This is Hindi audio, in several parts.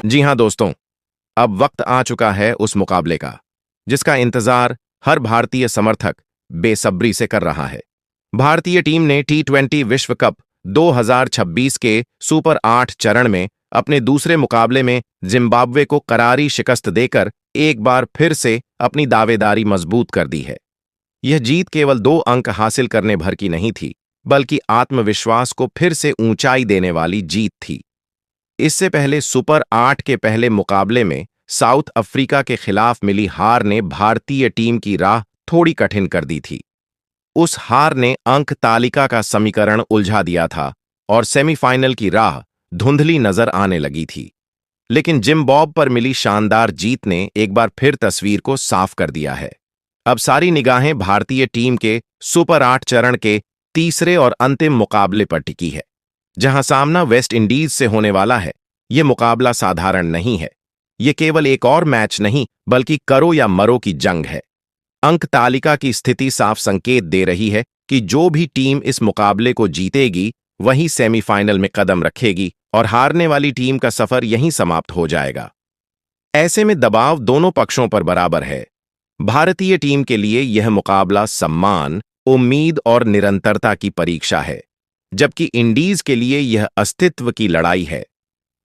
जी हाँ दोस्तों, अब वक्त आ चुका है उस मुकाबले का, जिसका इंतजार हर भारतीय समर्थक बेसब्री से कर रहा है। भारतीय टीम ने टी20 विश्व कप 2026 के सुपर 8 चरण में अपने दूसरे मुकाबले में जिम्बाब्वे को करारी शिकस्त देकर एक बार फिर से अपनी दावेदारी मजबूत कर दी है। यह जीत केवल 2 अंक हासिल करने भर की नहीं थी, बल्कि आत्मविश्वास को फिर से ऊंचाई देने वाली जीत थी। इससे पहले सुपर 8 के पहले मुकाबले में साउथ अफ्रीका के खिलाफ मिली हार ने भारतीय टीम की राह थोड़ी कठिन कर दी थी। उस हार ने अंक तालिका का समीकरण उलझा दिया था और सेमीफाइनल की राह धुंधली नजर आने लगी थी। लेकिन जिम्बाब्वे पर मिली शानदार जीत ने एक बार फिर तस्वीर को साफ कर दिया है। अब सारी निगाहें भारतीय टीम के सुपर 8 चरण के तीसरे और अंतिम मुकाबले पर टिकी है, जहां सामना वेस्ट इंडीज से होने वाला है। यह मुकाबला साधारण नहीं है। यह केवल एक और मैच नहीं, बल्कि करो या मरो की जंग है। अंक तालिका की स्थिति साफ संकेत दे रही है कि जो भी टीम इस मुकाबले को जीतेगी वही सेमीफाइनल में कदम रखेगी और हारने वाली टीम का सफर यहीं समाप्त हो जाएगा। ऐसे में दबाव दोनों पक्षों पर बराबर है। भारतीय टीम के लिए यह मुकाबला सम्मान, उम्मीद और निरंतरता की परीक्षा है, जबकि इंडीज के लिए यह अस्तित्व की लड़ाई है।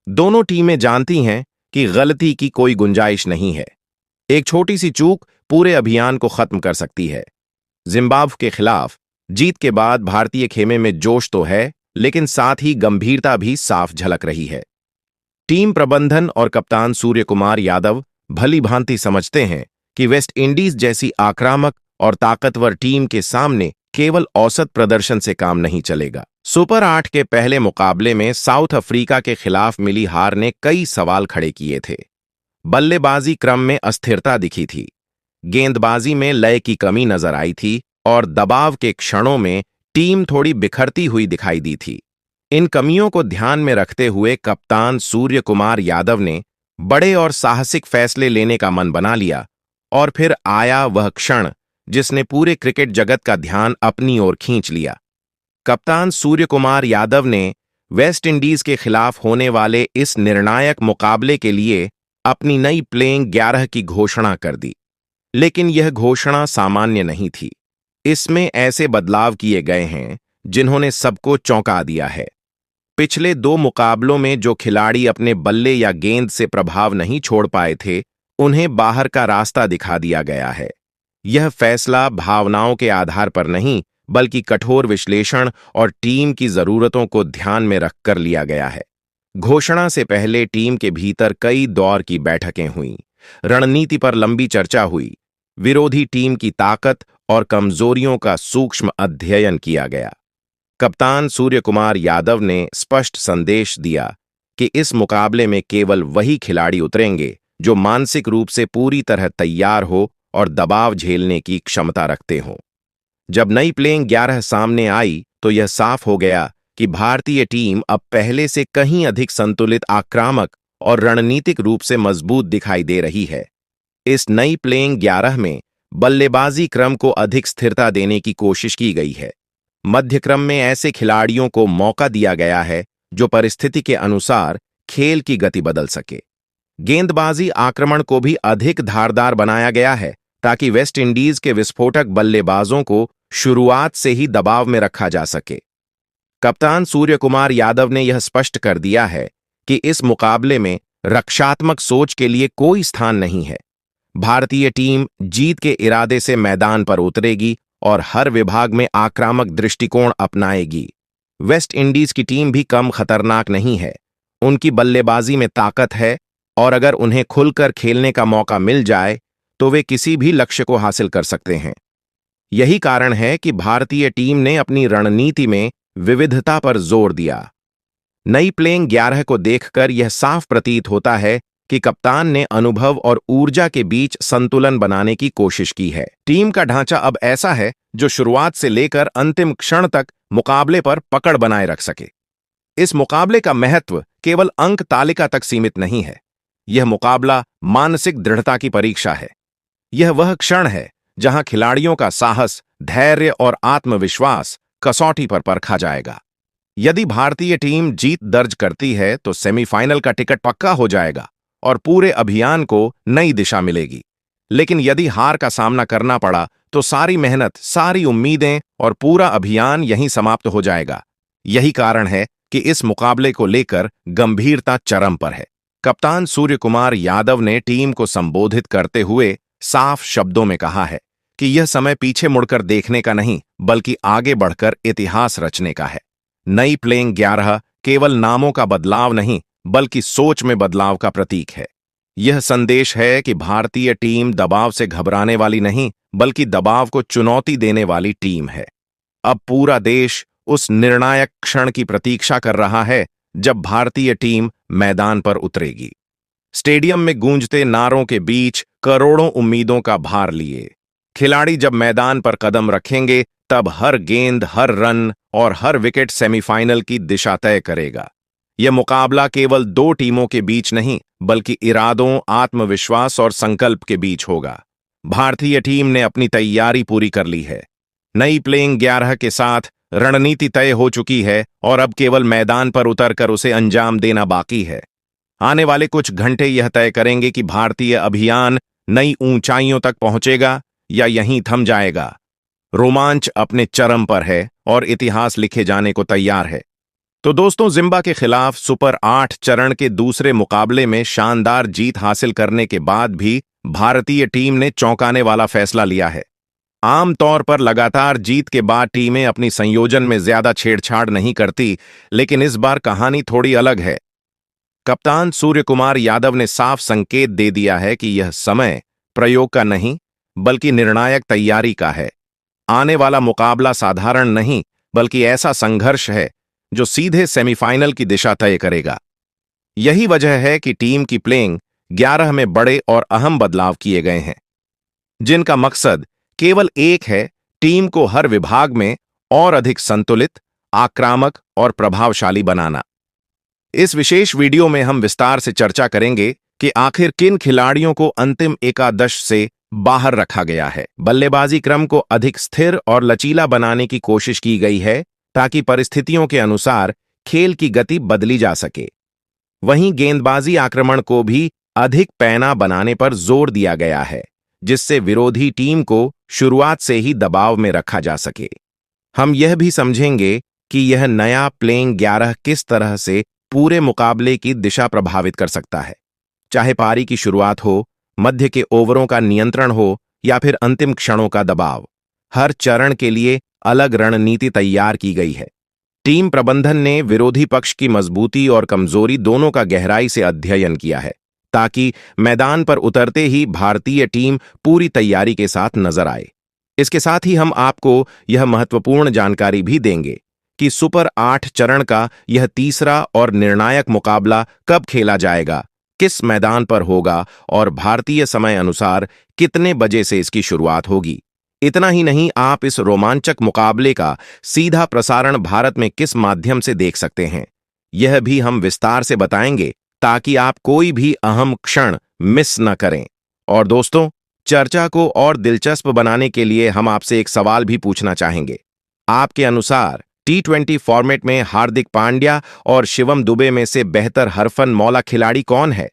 दोनों टीमें जानती हैं कि गलती की कोई गुंजाइश नहीं है। एक छोटी सी चूक पूरे अभियान को खत्म कर सकती है। जिम्बाब्वे के खिलाफ जीत के बाद भारतीय खेमे में जोश तो है, लेकिन साथ ही गंभीरता भी साफ झलक रही है। टीम प्रबंधन और कप्तान सूर्य कुमार यादव भली भांति समझते हैं कि वेस्ट इंडीज जैसी आक्रामक और ताकतवर टीम के सामने केवल औसत प्रदर्शन से काम नहीं चलेगा। सुपर 8 के पहले मुकाबले में साउथ अफ्रीका के खिलाफ मिली हार ने कई सवाल खड़े किए थे। बल्लेबाजी क्रम में अस्थिरता दिखी थी, गेंदबाजी में लय की कमी नजर आई थी और दबाव के क्षणों में टीम थोड़ी बिखरती हुई दिखाई दी थी। इन कमियों को ध्यान में रखते हुए कप्तान सूर्य कुमार यादव ने बड़े और साहसिक फैसले लेने का मन बना लिया और फिर आया वह क्षण जिसने पूरे क्रिकेट जगत का ध्यान अपनी ओर खींच लिया। कप्तान सूर्य कुमार यादव ने वेस्ट इंडीज के खिलाफ होने वाले इस निर्णायक मुकाबले के लिए अपनी नई प्लेइंग 11 की घोषणा कर दी। लेकिन यह घोषणा सामान्य नहीं थी। इसमें ऐसे बदलाव किए गए हैं जिन्होंने सबको चौंका दिया है। पिछले 2 मुकाबलों में जो खिलाड़ी अपने बल्ले या गेंद से प्रभाव नहीं छोड़ पाए थे, उन्हें बाहर का रास्ता दिखा दिया गया है। यह फैसला भावनाओं के आधार पर नहीं, बल्कि कठोर विश्लेषण और टीम की जरूरतों को ध्यान में रखकर लिया गया है। घोषणा से पहले टीम के भीतर कई दौर की बैठकें हुईं, रणनीति पर लंबी चर्चा हुई, विरोधी टीम की ताकत और कमजोरियों का सूक्ष्म अध्ययन किया गया। कप्तान सूर्य कुमार यादव ने स्पष्ट संदेश दिया कि इस मुकाबले में केवल वही खिलाड़ी उतरेंगे जो मानसिक रूप से पूरी तरह तैयार हो और दबाव झेलने की क्षमता रखते हों। जब नई प्लेइंग 11 सामने आई तो यह साफ हो गया कि भारतीय टीम अब पहले से कहीं अधिक संतुलित, आक्रामक और रणनीतिक रूप से मजबूत दिखाई दे रही है। इस नई प्लेइंग 11 में बल्लेबाजी क्रम को अधिक स्थिरता देने की कोशिश की गई है। मध्य क्रम में ऐसे खिलाड़ियों को मौका दिया गया है जो परिस्थिति के अनुसार खेल की गति बदल सके। गेंदबाजी आक्रमण को भी अधिक धारदार बनाया गया है ताकि वेस्ट इंडीज के विस्फोटक बल्लेबाजों को शुरुआत से ही दबाव में रखा जा सके। कप्तान सूर्य कुमार यादव ने यह स्पष्ट कर दिया है कि इस मुकाबले में रक्षात्मक सोच के लिए कोई स्थान नहीं है। भारतीय टीम जीत के इरादे से मैदान पर उतरेगी और हर विभाग में आक्रामक दृष्टिकोण अपनाएगी। वेस्ट इंडीज की टीम भी कम खतरनाक नहीं है। उनकी बल्लेबाजी में ताकत है और अगर उन्हें खुलकर खेलने का मौका मिल जाए तो वे किसी भी लक्ष्य को हासिल कर सकते हैं। यही कारण है कि भारतीय टीम ने अपनी रणनीति में विविधता पर जोर दिया। नई प्लेइंग 11 को देखकर यह साफ प्रतीत होता है कि कप्तान ने अनुभव और ऊर्जा के बीच संतुलन बनाने की कोशिश की है। टीम का ढांचा अब ऐसा है जो शुरुआत से लेकर अंतिम क्षण तक मुकाबले पर पकड़ बनाए रख सके। इस मुकाबले का महत्व केवल अंक तालिका तक सीमित नहीं है। यह मुकाबला मानसिक दृढ़ता की परीक्षा है। यह वह क्षण है जहां खिलाड़ियों का साहस, धैर्य और आत्मविश्वास कसौटी पर परखा जाएगा। यदि भारतीय टीम जीत दर्ज करती है तो सेमीफाइनल का टिकट पक्का हो जाएगा और पूरे अभियान को नई दिशा मिलेगी। लेकिन यदि हार का सामना करना पड़ा तो सारी मेहनत, सारी उम्मीदें और पूरा अभियान यहीं समाप्त हो जाएगा। यही कारण है कि इस मुकाबले को लेकर गंभीरता चरम पर है। कप्तान सूर्यकुमार यादव ने टीम को संबोधित करते हुए साफ शब्दों में कहा है कि यह समय पीछे मुड़कर देखने का नहीं, बल्कि आगे बढ़कर इतिहास रचने का है। नई प्लेइंग 11 केवल नामों का बदलाव नहीं, बल्कि सोच में बदलाव का प्रतीक है। यह संदेश है कि भारतीय टीम दबाव से घबराने वाली नहीं, बल्कि दबाव को चुनौती देने वाली टीम है। अब पूरा देश उस निर्णायक क्षण की प्रतीक्षा कर रहा है जब भारतीय टीम मैदान पर उतरेगी। स्टेडियम में गूंजते नारों के बीच करोड़ों उम्मीदों का भार लिए खिलाड़ी जब मैदान पर कदम रखेंगे, तब हर गेंद, हर रन और हर विकेट सेमीफाइनल की दिशा तय करेगा। यह मुकाबला केवल दो टीमों के बीच नहीं, बल्कि इरादों, आत्मविश्वास और संकल्प के बीच होगा। भारतीय टीम ने अपनी तैयारी पूरी कर ली है। नई प्लेइंग 11 के साथ रणनीति तय हो चुकी है और अब केवल मैदान पर उतरकर उसे अंजाम देना बाकी है। आने वाले कुछ घंटे यह तय करेंगे कि भारतीय अभियान नई ऊंचाइयों तक पहुंचेगा या यहीं थम जाएगा। रोमांच अपने चरम पर है और इतिहास लिखे जाने को तैयार है। तो दोस्तों, जिम्बा के खिलाफ सुपर 8 चरण के दूसरे मुकाबले में शानदार जीत हासिल करने के बाद भी भारतीय टीम ने चौंकाने वाला फैसला लिया है। आमतौर पर लगातार जीत के बाद टीमें अपनी संयोजन में ज्यादा छेड़छाड़ नहीं करती, लेकिन इस बार कहानी थोड़ी अलग है। कप्तान सूर्यकुमार यादव ने साफ संकेत दे दिया है कि यह समय प्रयोग का नहीं, बल्कि निर्णायक तैयारी का है। आने वाला मुकाबला साधारण नहीं, बल्कि ऐसा संघर्ष है जो सीधे सेमीफाइनल की दिशा तय करेगा। यही वजह है कि टीम की प्लेइंग 11 में बड़े और अहम बदलाव किए गए हैं, जिनका मकसद केवल एक है: टीम को हर विभाग में और अधिक संतुलित, आक्रामक और प्रभावशाली बनाना। इस विशेष वीडियो में हम विस्तार से चर्चा करेंगे कि आखिर किन खिलाड़ियों को अंतिम एकादश से बाहर रखा गया है। बल्लेबाजी क्रम को अधिक स्थिर और लचीला बनाने की कोशिश की गई है ताकि परिस्थितियों के अनुसार खेल की गति बदली जा सके। वहीं गेंदबाजी आक्रमण को भी अधिक पैना बनाने पर जोर दिया गया है, जिससे विरोधी टीम को शुरुआत से ही दबाव में रखा जा सके। हम यह भी समझेंगे कि यह नया प्लेइंग 11 किस तरह से पूरे मुकाबले की दिशा प्रभावित कर सकता है, चाहे पारी की शुरुआत हो, मध्य के ओवरों का नियंत्रण हो या फिर अंतिम क्षणों का दबाव। हर चरण के लिए अलग रणनीति तैयार की गई है। टीम प्रबंधन ने विरोधी पक्ष की मजबूती और कमजोरी दोनों का गहराई से अध्ययन किया है, ताकि मैदान पर उतरते ही भारतीय टीम पूरी तैयारी के साथ नजर आए। इसके साथ ही हम आपको यह महत्वपूर्ण जानकारी भी देंगे कि सुपर 8 चरण का यह तीसरा और निर्णायक मुकाबला कब खेला जाएगा, किस मैदान पर होगा और भारतीय समय अनुसार कितने बजे से इसकी शुरुआत होगी। इतना ही नहीं, आप इस रोमांचक मुकाबले का सीधा प्रसारण भारत में किस माध्यम से देख सकते हैं, यह भी हम विस्तार से बताएंगे, ताकि आप कोई भी अहम क्षण मिस न करें। और दोस्तों, चर्चा को और दिलचस्प बनाने के लिए हम आपसे एक सवाल भी पूछना चाहेंगे। आपके अनुसार T20 फॉर्मेट में हार्दिक पांड्या और शिवम दुबे में से बेहतर हरफन मौला खिलाड़ी कौन है?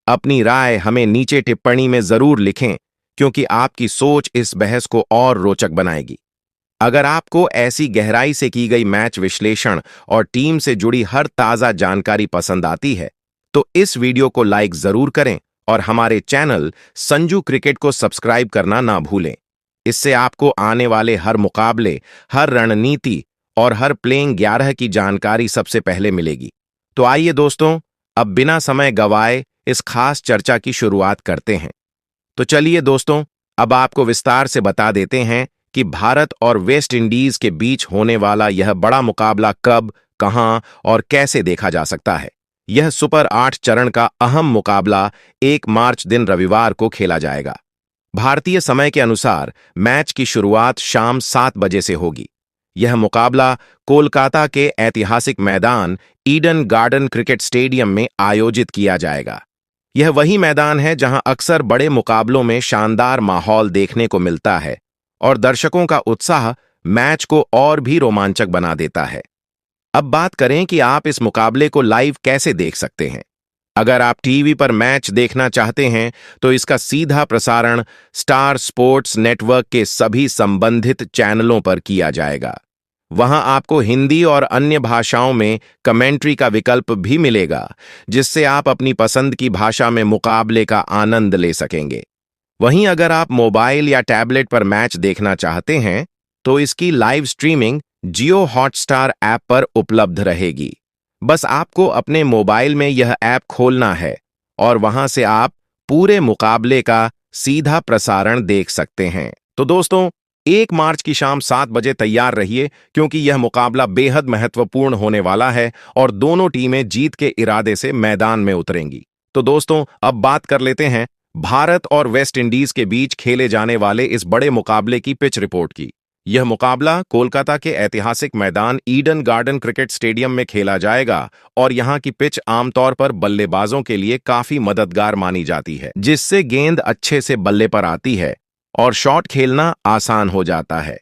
अपनी राय हमें नीचे टिप्पणी में जरूर लिखें, क्योंकि आपकी सोच इस बहस को और रोचक बनाएगी। अगर आपको ऐसी गहराई से की गई मैच विश्लेषण और टीम से जुड़ी हर ताजा जानकारी पसंद आती है, तो इस वीडियो को लाइक जरूर करें और हमारे चैनल संजू क्रिकेट को सब्सक्राइब करना ना भूलें। इससे आपको आने वाले हर मुकाबले, हर रणनीति और हर प्लेइंग 11 की जानकारी सबसे पहले मिलेगी। तो आइए दोस्तों, अब बिना समय गवाए इस खास चर्चा की शुरुआत करते हैं। तो चलिए दोस्तों, अब आपको विस्तार से बता देते हैं कि भारत और वेस्ट इंडीज के बीच होने वाला यह बड़ा मुकाबला कब, कहां और कैसे देखा जा सकता है। यह सुपर 8 चरण का अहम मुकाबला 1 मार्च दिन रविवार को खेला जाएगा। भारतीय समय के अनुसार मैच की शुरुआत शाम 7 बजे से होगी। यह मुकाबला कोलकाता के ऐतिहासिक मैदान ईडन गार्डन क्रिकेट स्टेडियम में आयोजित किया जाएगा। यह वही मैदान है जहां अक्सर बड़े मुकाबलों में शानदार माहौल देखने को मिलता है और दर्शकों का उत्साह मैच को और भी रोमांचक बना देता है। अब बात करें कि आप इस मुकाबले को लाइव कैसे देख सकते हैं। अगर आप टीवी पर मैच देखना चाहते हैं तो इसका सीधा प्रसारण स्टार स्पोर्ट्स नेटवर्क के सभी संबंधित चैनलों पर किया जाएगा। वहां आपको हिंदी और अन्य भाषाओं में कमेंट्री का विकल्प भी मिलेगा, जिससे आप अपनी पसंद की भाषा में मुकाबले का आनंद ले सकेंगे। वहीं अगर आप मोबाइल या टैबलेट पर मैच देखना चाहते हैं तो इसकी लाइव स्ट्रीमिंग जियो हॉटस्टार ऐप पर उपलब्ध रहेगी। बस आपको अपने मोबाइल में यह ऐप खोलना है और वहां से आप पूरे मुकाबले का सीधा प्रसारण देख सकते हैं। तो दोस्तों, 1 मार्च की शाम 7 बजे तैयार रहिए, क्योंकि यह मुकाबला बेहद महत्वपूर्ण होने वाला है और दोनों टीमें जीत के इरादे से मैदान में उतरेंगी। तो दोस्तों, अब बात कर लेते हैं भारत और वेस्ट इंडीज के बीच खेले जाने वाले इस बड़े मुकाबले की पिच रिपोर्ट की। यह मुकाबला कोलकाता के ऐतिहासिक मैदान ईडन गार्डन क्रिकेट स्टेडियम में खेला जाएगा और यहां की पिच आमतौर पर बल्लेबाजों के लिए काफी मददगार मानी जाती है, जिससे गेंद अच्छे से बल्ले पर आती है और शॉट खेलना आसान हो जाता है।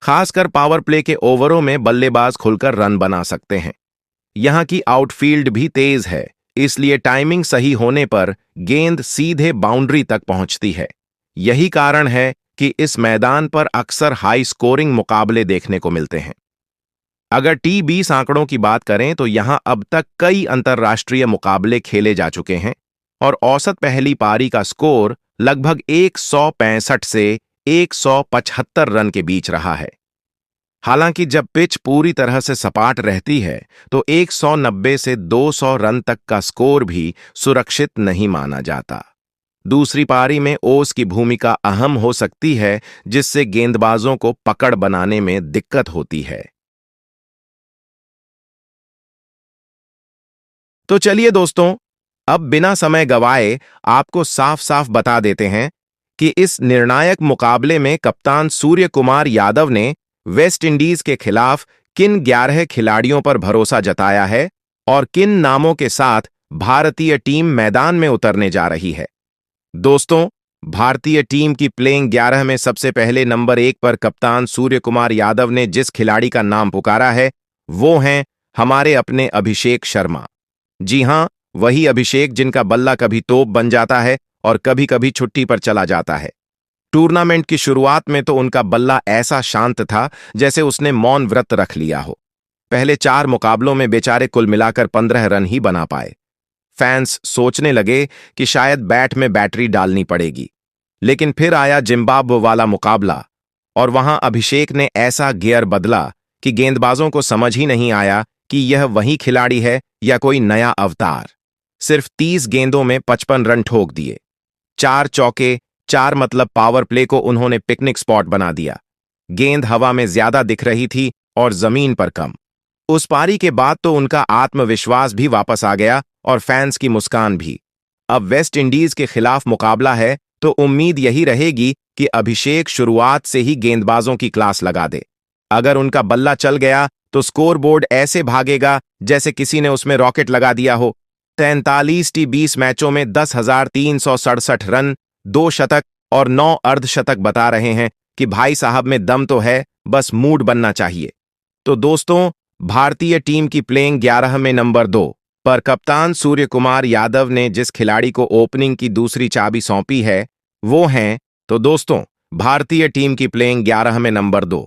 खासकर पावर प्ले के ओवरों में बल्लेबाज खुलकर रन बना सकते हैं। यहां की आउटफील्ड भी तेज है, इसलिए टाइमिंग सही होने पर गेंद सीधे बाउंड्री तक पहुंचती है। यही कारण है कि इस मैदान पर अक्सर हाई स्कोरिंग मुकाबले देखने को मिलते हैं। अगर T20 आंकड़ों की बात करें तो यहां अब तक कई अंतर्राष्ट्रीय मुकाबले खेले जा चुके हैं और औसत पहली पारी का स्कोर लगभग 165 से 175 रन के बीच रहा है। हालांकि जब पिच पूरी तरह से सपाट रहती है तो 190 से 200 रन तक का स्कोर भी सुरक्षित नहीं माना जाता। दूसरी पारी में ओस की भूमिका अहम हो सकती है, जिससे गेंदबाजों को पकड़ बनाने में दिक्कत होती है। तो चलिए दोस्तों, अब बिना समय गवाए आपको साफ साफ बता देते हैं कि इस निर्णायक मुकाबले में कप्तान सूर्य कुमार यादव ने वेस्ट इंडीज के खिलाफ किन 11 खिलाड़ियों पर भरोसा जताया है और किन नामों के साथ भारतीय टीम मैदान में उतरने जा रही है। दोस्तों, भारतीय टीम की प्लेइंग 11 में सबसे पहले नंबर 1 पर कप्तान सूर्य कुमार यादव ने जिस खिलाड़ी का नाम पुकारा है वो हैं हमारे अपने अभिषेक शर्मा। जी हां, वही अभिषेक जिनका बल्ला कभी तोप बन जाता है और कभी कभी छुट्टी पर चला जाता है। टूर्नामेंट की शुरुआत में तो उनका बल्ला ऐसा शांत था जैसे उसने मौन व्रत रख लिया हो। पहले 4 मुकाबलों में बेचारे कुल मिलाकर 15 रन ही बना पाए। फैंस सोचने लगे कि शायद बैट में बैटरी डालनी पड़ेगी, लेकिन फिर आया जिम्बाब्वे वाला मुकाबला और वहां अभिषेक ने ऐसा गियर बदला कि गेंदबाजों को समझ ही नहीं आया कि यह वही खिलाड़ी है या कोई नया अवतार। सिर्फ 30 गेंदों में 55 रन ठोक दिए। 4 चौके, 4 मतलब पावर प्ले को उन्होंने पिकनिक स्पॉट बना दिया। गेंद हवा में ज्यादा दिख रही थी और जमीन पर कम। उस पारी के बाद तो उनका आत्मविश्वास भी वापस आ गया और फैंस की मुस्कान भी। अब वेस्ट इंडीज के खिलाफ मुकाबला है तो उम्मीद यही रहेगी कि अभिषेक शुरुआत से ही गेंदबाजों की क्लास लगा दे। अगर उनका बल्ला चल गया तो स्कोरबोर्ड ऐसे भागेगा जैसे किसी ने उसमें रॉकेट लगा दिया हो। 43 T20 मैचों में 10,367 रन, 2 शतक और 9 अर्धशतक बता रहे हैं कि भाई साहब में दम तो है, बस मूड बनना चाहिए। तो दोस्तों, भारतीय टीम की प्लेइंग 11 में नंबर 2 पर कप्तान सूर्य कुमार यादव ने जिस खिलाड़ी को ओपनिंग की दूसरी चाबी सौंपी है वो हैं, तो दोस्तों, भारतीय टीम की प्लेइंग 11 में नंबर 2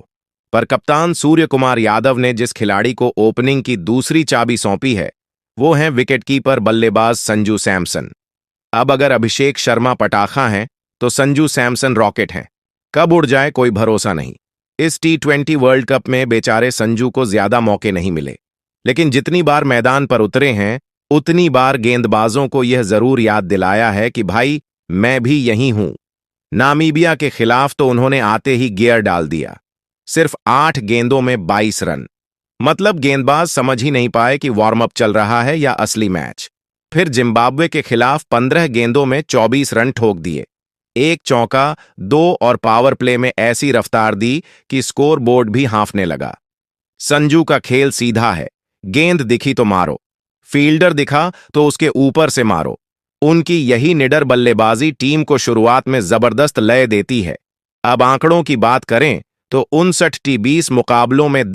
पर कप्तान सूर्य कुमार यादव ने जिस खिलाड़ी को ओपनिंग की दूसरी चाबी सौंपी है वो हैं विकेटकीपर बल्लेबाज संजू सैमसन। अब अगर अभिषेक शर्मा पटाखा हैं तो संजू सैमसन रॉकेट हैं। कब उड़ जाए कोई भरोसा नहीं। इस T20 वर्ल्ड कप में बेचारे संजू को ज्यादा मौके नहीं मिले, लेकिन जितनी बार मैदान पर उतरे हैं उतनी बार गेंदबाजों को यह जरूर याद दिलाया है कि भाई मैं भी यहीं हूं। नामीबिया के खिलाफ तो उन्होंने आते ही गियर डाल दिया। सिर्फ 8 गेंदों में 22 रन, मतलब गेंदबाज समझ ही नहीं पाए कि वार्म अप चल रहा है या असली मैच। फिर जिम्बाब्वे के खिलाफ 15 गेंदों में 24 रन ठोक दिए। 1 चौका, 2 और पावर प्ले में ऐसी रफ्तार दी कि स्कोर बोर्ड भी हांफने लगा। संजू का खेल सीधा है, गेंद दिखी तो मारो, फील्डर दिखा तो उसके ऊपर से मारो। उनकी यही निडर बल्लेबाजी टीम को शुरुआत में जबरदस्त लय देती है। अब आंकड़ों की बात करें तो 59 T20 मुकाबलों में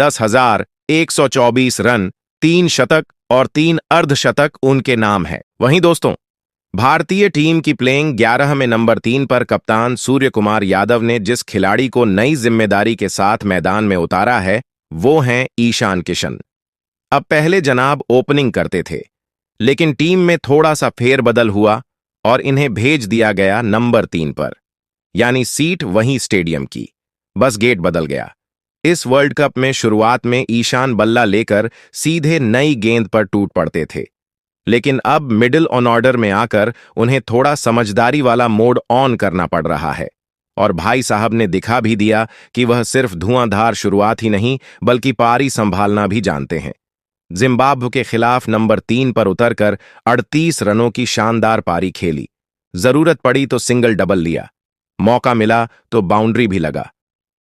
124 रन, 3 शतक और 3 अर्धशतक उनके नाम है। वहीं दोस्तों, भारतीय टीम की प्लेइंग 11 में नंबर 3 पर कप्तान सूर्य कुमार यादव ने जिस खिलाड़ी को नई जिम्मेदारी के साथ मैदान में उतारा है, वो हैं ईशान किशन। अब पहले जनाब ओपनिंग करते थे, लेकिन टीम में थोड़ा सा फेरबदल हुआ और इन्हें भेज दिया गया नंबर 3 पर। यानी सीट वहीं स्टेडियम की, बस गेट बदल गया। इस वर्ल्ड कप में शुरुआत में ईशान बल्ला लेकर सीधे नई गेंद पर टूट पड़ते थे, लेकिन अब मिडिल ऑन ऑर्डर में आकर उन्हें थोड़ा समझदारी वाला मोड ऑन करना पड़ रहा है। और भाई साहब ने दिखा भी दिया कि वह सिर्फ धुआंधार शुरुआत ही नहीं बल्कि पारी संभालना भी जानते हैं। जिम्बाब्वे के खिलाफ नंबर 3 पर उतरकर 38 रनों की शानदार पारी खेली। जरूरत पड़ी तो सिंगल डबल लिया, मौका मिला तो बाउंड्री भी लगा।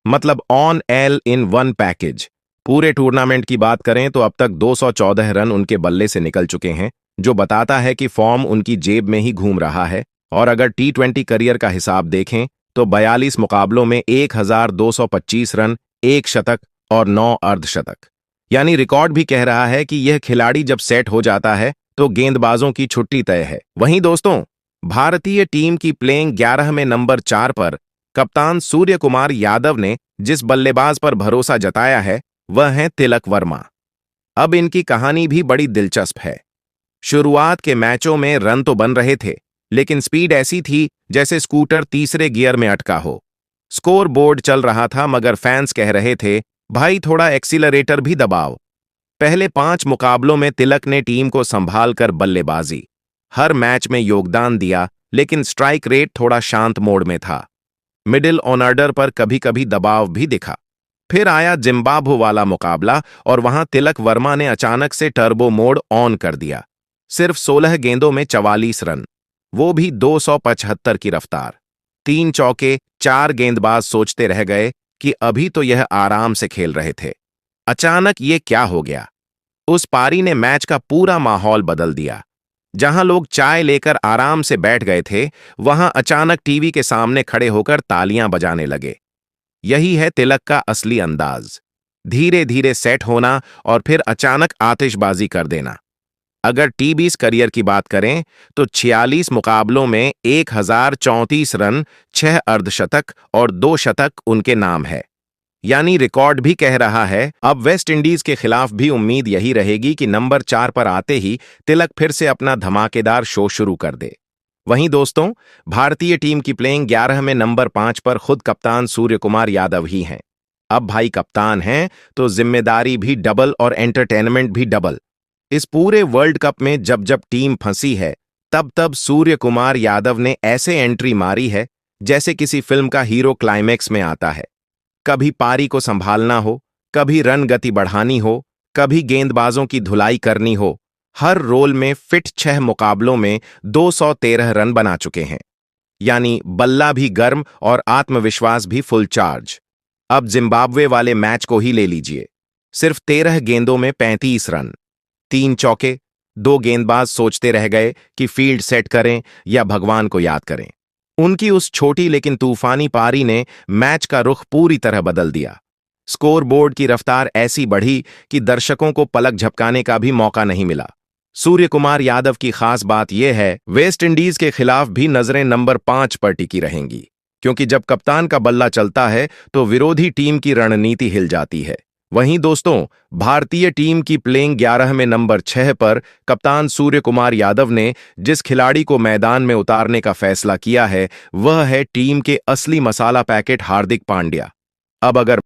मतलब on L in one package. पूरे टूर्नामेंट की बात करें तो अब तक 214 रन उनके बल्ले से निकल चुके हैं, जो बताता है कि फॉर्म उनकी जेब में ही घूम रहा है। और अगर टी20 करियर का हिसाब देखें तो 42 मुकाबलों में 1225 रन, 1 शतक और 9 अर्धशतक। यानी रिकॉर्ड भी कह रहा है कि यह खिलाड़ी जब सेट हो जाता है तो गेंदबाजों की छुट्टी तय है। वहीं दोस्तों, भारतीय टीम की प्लेइंग 11 में नंबर 4 पर कप्तान सूर्य कुमार यादव ने जिस बल्लेबाज पर भरोसा जताया है, वह है तिलक वर्मा। अब इनकी कहानी भी बड़ी दिलचस्प है। शुरुआत के मैचों में रन तो बन रहे थे, लेकिन स्पीड ऐसी थी जैसे स्कूटर तीसरे गियर में अटका हो। स्कोर बोर्ड चल रहा था, मगर फैंस कह रहे थे, भाई थोड़ा एक्सीलरेटर भी दबाओ। पहले 5 मुकाबलों में तिलक ने टीम को संभाल कर बल्लेबाजी, हर मैच में योगदान दिया, लेकिन स्ट्राइक रेट थोड़ा शांत मोड में था। मिडिल ऑन ऑर्डर पर कभी कभी दबाव भी दिखा। फिर आया जिम्बाब्वे वाला मुकाबला और वहां तिलक वर्मा ने अचानक से टर्बो मोड ऑन कर दिया। सिर्फ 16 गेंदों में 44 रन, वो भी 275 की रफ्तार। 3 चौके, 4 गेंदबाज सोचते रह गए कि अभी तो यह आराम से खेल रहे थे। अचानक ये क्या हो गया? उस पारी ने मैच का पूरा माहौल बदल दिया। जहां लोग चाय लेकर आराम से बैठ गए थे, वहां अचानक टीवी के सामने खड़े होकर तालियां बजाने लगे। यही है तिलक का असली अंदाज, धीरे धीरे सेट होना और फिर अचानक आतिशबाजी कर देना। अगर टी20 करियर की बात करें तो 46 मुकाबलों में 1034 रन, 6 अर्धशतक और 2 शतक उनके नाम है। यानी रिकॉर्ड भी कह रहा है। अब वेस्ट इंडीज के खिलाफ भी उम्मीद यही रहेगी कि नंबर 4 पर आते ही तिलक फिर से अपना धमाकेदार शो शुरू कर दे। वहीं दोस्तों, भारतीय टीम की प्लेइंग 11 में नंबर 5 पर खुद कप्तान सूर्य कुमार यादव ही हैं। अब भाई कप्तान हैं तो जिम्मेदारी भी डबल और एंटरटेनमेंट भी डबल। इस पूरे वर्ल्ड कप में जब जब टीम फंसी है, तब तब सूर्य कुमार यादव ने ऐसे एंट्री मारी है जैसे किसी फिल्म का हीरो क्लाइमैक्स में आता है। कभी पारी को संभालना हो, कभी रन गति बढ़ानी हो, कभी गेंदबाजों की धुलाई करनी हो, हर रोल में फिट 6 मुकाबलों में 213 रन बना चुके हैं। यानी बल्ला भी गर्म और आत्मविश्वास भी फुल चार्ज। अब जिम्बाब्वे वाले मैच को ही ले लीजिए। सिर्फ 13 गेंदों में 35 रन, 3 चौके। 2 गेंदबाज सोचते रह गए कि फील्ड सेट करें या भगवान को याद करें। उनकी उस छोटी लेकिन तूफानी पारी ने मैच का रुख पूरी तरह बदल दिया। स्कोर बोर्ड की रफ्तार ऐसी बढ़ी कि दर्शकों को पलक झपकाने का भी मौका नहीं मिला। सूर्य कुमार यादव की खास बात यह है, वेस्ट इंडीज के खिलाफ भी नजरें नंबर 5 पर टिकी रहेंगी, क्योंकि जब कप्तान का बल्ला चलता है तो विरोधी टीम की रणनीति हिल जाती है। वहीं दोस्तों, भारतीय टीम की प्लेइंग 11 में नंबर 6 पर कप्तान सूर्य कुमार यादव ने जिस खिलाड़ी को मैदान में उतारने का फैसला किया है, वह है टीम के असली मसाला पैकेट हार्दिक पांड्या। अब अगर